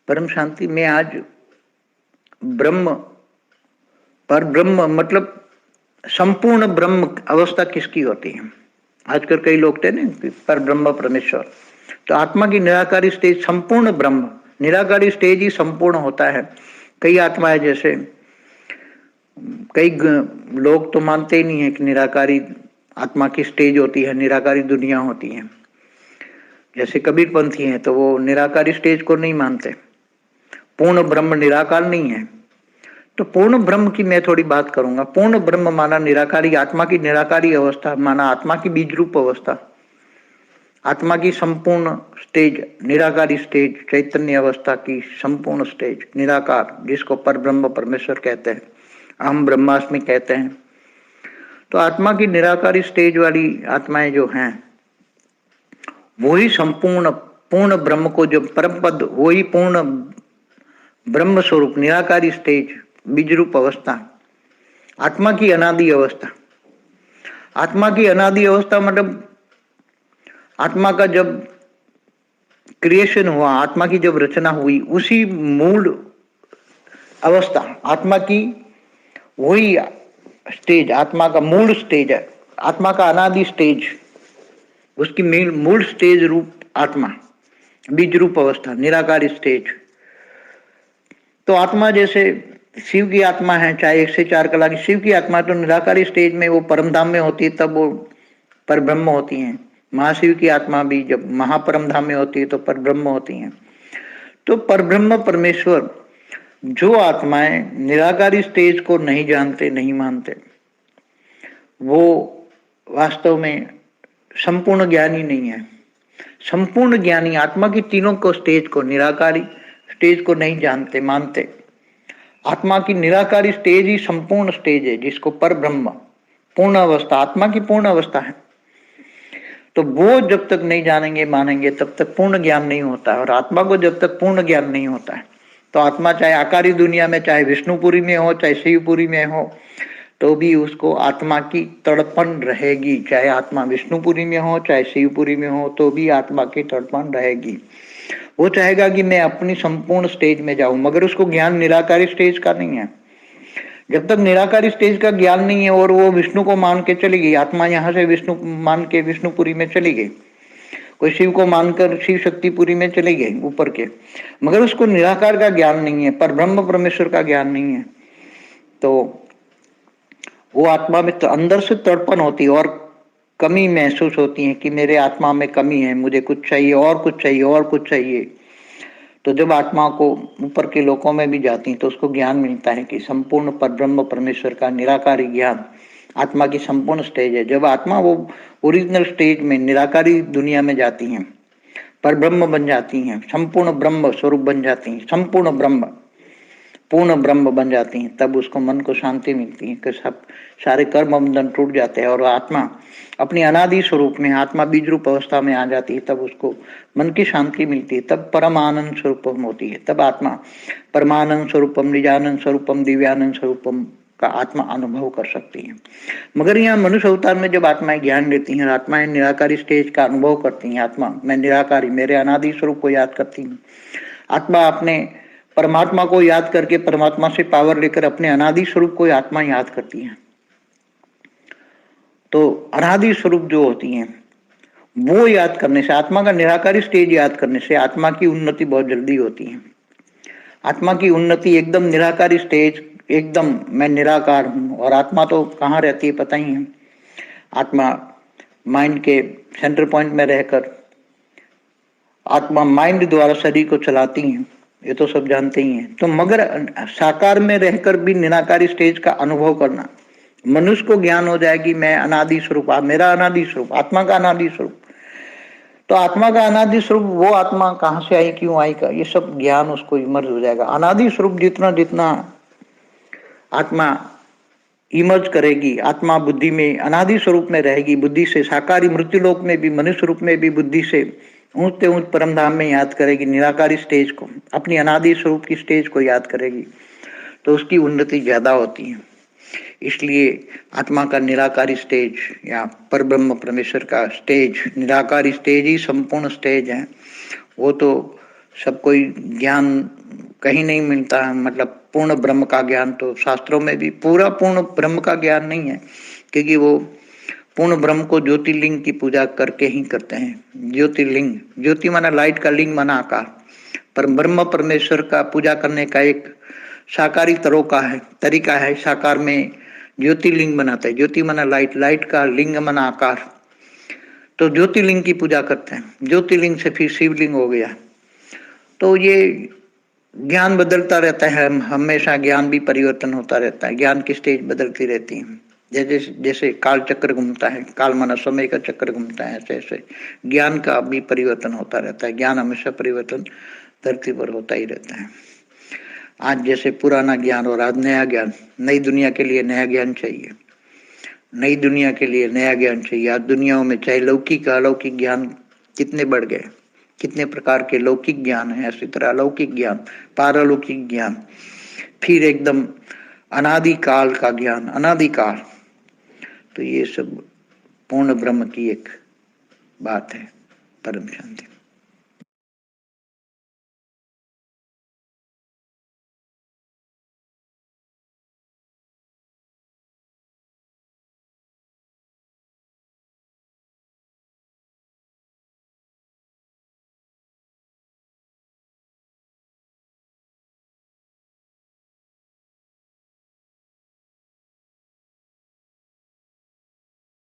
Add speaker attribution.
Speaker 1: परम शांति में आज ब्रह्म, पर ब्रह्म मतलब संपूर्ण ब्रह्म अवस्था किसकी होती है? आजकल कई लोग थे ना पर ब्रह्म परमेश्वर, तो आत्मा की निराकारी स्टेज संपूर्ण ब्रह्म, निराकारी स्टेज ही संपूर्ण होता है। कई आत्माएं, जैसे कई लोग तो मानते ही नहीं है कि निराकारी आत्मा की स्टेज होती है, निराकारी दुनिया होती है। जैसे कबीरपंथी हैं तो वो निराकारी स्टेज को नहीं मानते। पूर्ण ब्रह्म निराकार नहीं है। तो पूर्ण ब्रह्म की मैं थोड़ी बात करूंगा। पूर्ण ब्रह्म माना निराकारी, आत्मा की निराकारी अवस्था माना आत्मा की बीज रूप अवस्था, आत्मा की संपूर्ण स्टेज, निराकारी स्टेज, चैतन्य अवस्था की संपूर्ण स्टेज निराकार, जिसको पर ब्रह्म परमेश्वर कहते हैं, अहम ब्रह्मास्मि कहते हैं। तो आत्मा की निराकारी स्टेज वाली आत्माएं जो हैं, वही संपूर्ण पूर्ण ब्रह्म को, जो परम पद, वही पूर्ण ब्रह्म स्वरूप निराकारी स्टेज, बीज रूप अवस्था, आत्मा की अनादि अवस्था। आत्मा की अनादि अवस्था मतलब आत्मा का जब क्रिएशन हुआ, आत्मा की जब रचना हुई, उसी मूल अवस्था, आत्मा की वही स्टेज, आत्मा का मूल स्टेज है, आत्मा का अनादि स्टेज, उसकी मूल स्टेज रूप आत्मा, बीज रूप अवस्था, निराकार स्टेज। तो आत्मा जैसे शिव की आत्मा है, चाहे 104 कला की शिव की आत्मा, तो निराकारी स्टेज में वो परमधाम में होती है, तब वो पर ब्रह्म होती हैं। महाशिव की आत्मा भी जब महापरम धाम में होती है तो पर ब्रह्म होती हैं। तो पर ब्रह्म परमेश्वर, जो आत्माएं निराकारी स्टेज को नहीं जानते, नहीं मानते, वो वास्तव में संपूर्ण ज्ञानी नहीं है। संपूर्ण ज्ञानी आत्मा की तीनों को स्टेज को, निराकारी स्टेज को नहीं जानते, मानते। आत्मा की निराकारी स्टेज ही संपूर्ण स्टेज है, जिसको पर ब्रह्म, पूर्ण अवस्था, आत्मा की पूर्ण अवस्था है। तो वो जब तक नहीं जानेंगे, मानेंगे, तब तक पूर्ण ज्ञान नहीं होता है। और आत्मा को जब तक पूर्ण ज्ञान नहीं होता है, तो आत्मा चाहे आकारी दुनिया में, चाहे विष्णुपुरी में हो, चाहे शिवपुरी में हो, तो भी उसको आत्मा की तड़पन रहेगी। चाहे आत्मा विष्णुपुरी में हो, चाहे शिवपुरी में हो, तो भी आत्मा की तड़पन रहेगी। वो चाहेगा कि मैं अपनी संपूर्ण स्टेज में जाऊं, मगर उसको ज्ञान निराकारी स्टेज का नहीं है। जब तक निराकारी स्टेज का ज्ञान नहीं है और वो विष्णु को मान के चली गई, आत्मा यहाँ से विष्णु मान के विष्णुपुरी में चली गई, कोई शिव को मानकर शिव शक्तिपुरी में चली गई ऊपर के, मगर उसको निराकार का ज्ञान नहीं है, पर ब्रह्म परमेश्वर का ज्ञान नहीं है, तो वो आत्मा में तो अंदर से तड़पन होती है और कमी महसूस होती है कि मेरे आत्मा में कमी है, मुझे कुछ चाहिए, और कुछ चाहिए, और कुछ चाहिए। तो जब आत्मा को ऊपर के लोकों में भी जाती तो उसको ज्ञान मिलता है कि संपूर्ण पर ब्रह्म परमेश्वर का निराकारी ज्ञान आत्मा की संपूर्ण स्टेज है। जब आत्मा वो ओरिजिनल स्टेज में निराकारी दुनिया में जाती हैं, पर ब्रह्म बन जाती हैं, संपूर्ण ब्रह्म स्वरूप बन जाती हैं, संपूर्ण ब्रह्म, पूर्ण ब्रह्म बन जाती हैं, तब उसको मन को शांति मिलती है कि सब सारे कर्म बंधन टूट जाते हैं और आत्मा अपनी अनादि स्वरूप में, आत्मा बीज रूप अवस्था में आ जाती है, तब उसको मन की शांति मिलती है, तब परम आनंद स्वरूपम होती है। तब आत्मा परमानंद स्वरूपम, निजानंद स्वरूपम, दिव्यानंद स्वरूपम का आत्मा अनुभव कर सकती है। मगर यहाँ मनुष्य अवतार में जब आत्माएं ज्ञान लेती हैं, आत्माएं निराकारी स्टेज का अनुभव करती हैं, आत्मा मैं निराकारी, मेरे अनादि स्वरूप को याद करती हूँ, आत्मा अपने परमात्मा को याद करके परमात्मा से पावर लेकर अपने अनादि स्वरूप को आत्मा याद करती है। तो अनादि स्वरूप जो होती हैं, वो याद करने से, आत्मा का निराकारी स्टेज याद करने से आत्मा की उन्नति बहुत जल्दी होती है। आत्मा की उन्नति एकदम निराकारी स्टेज, एकदम मैं निराकार हूं, और आत्मा तो कहाँ रहती है पता ही है। आत्मा माइंड के सेंटर पॉइंट में रहकर आत्मा माइंड द्वारा शरीर को चलाती है, ये तो सब जानते ही हैं। तो मगर साकार में रहकर भी निराकारी स्टेज का अनुभव करना, मनुष्य को ज्ञान हो जाए कि मैं अनादि स्वरूप, मेरा अनादि स्वरूप, आत्मा का अनादि स्वरूप। तो आत्मा का अनादि स्वरूप, वो आत्मा कहाँ से आई, क्यों आई का, ये सब ज्ञान उसको इमर्ज हो जाएगा। अनादि स्वरूप जितना जितना आत्मा इमर्ज करेगी, आत्मा बुद्धि में अनादि स्वरूप में रहेगी, बुद्धि से साकारी मृत्युलोक में भी, मनुष्य रूप में भी बुद्धि से ऊंचते ऊंच परम धाम में याद करेगी, निराकारी स्टेज को, अपनी अनादि स्वरूप की स्टेज को याद करेगी, तो उसकी उन्नति ज्यादा होती है। इसलिए आत्मा का निराकारी स्टेज या पर ब्रह्म परमेश्वर का स्टेज, निराकारी स्टेज ही संपूर्ण स्टेज है। वो तो सब कोई ज्ञान कहीं नहीं मिलता है, मतलब पूर्ण ब्रह्म का ज्ञान तो शास्त्रों में भी पूरा पूर्ण ब्रह्म का ज्ञान नहीं है, क्योंकि वो पूर्ण ब्रह्म को ज्योतिर्लिंग की पूजा करके ही करते हैं। ज्योतिर्लिंग, ज्योति माना लाइट का, लिंग माना आकार, पर ब्रह्म परमेश्वर का पूजा करने का एक साकारी तरीका है। साकार में ज्योतिर्लिंग बनाते हैं, ज्योति माना लाइट, लाइट का, लिंग माना आकार, तो ज्योतिर्लिंग की पूजा करते हैं। ज्योतिर्लिंग से फिर शिवलिंग हो गया। तो ये ज्ञान बदलता रहता है, हमेशा ज्ञान भी परिवर्तन होता रहता है, ज्ञान की स्टेज बदलती रहती है। जैसे जैसे काल चक्र घूमता है, काल माना समय का चक्र घूमता है, ऐसे ऐसे ज्ञान का भी परिवर्तन होता रहता है। ज्ञान हमेशा परिवर्तन धरती पर होता ही रहता है। आज जैसे पुराना ज्ञान और आज नया ज्ञान, नई दुनिया के लिए नया ज्ञान चाहिए, नई दुनिया के लिए नया ज्ञान चाहिए। आज दुनियाओं में चाहे लौकिक अलौकिक ज्ञान कितने बढ़ गए, कितने प्रकार के लौकिक ज्ञान है, इसी तरह अलौकिक ज्ञान, पारलौकिक ज्ञान, फिर एकदम अनादिकाल का ज्ञान, अनादिकाल। तो ये सब पूर्ण ब्रह्म की एक बात है। परम शांति।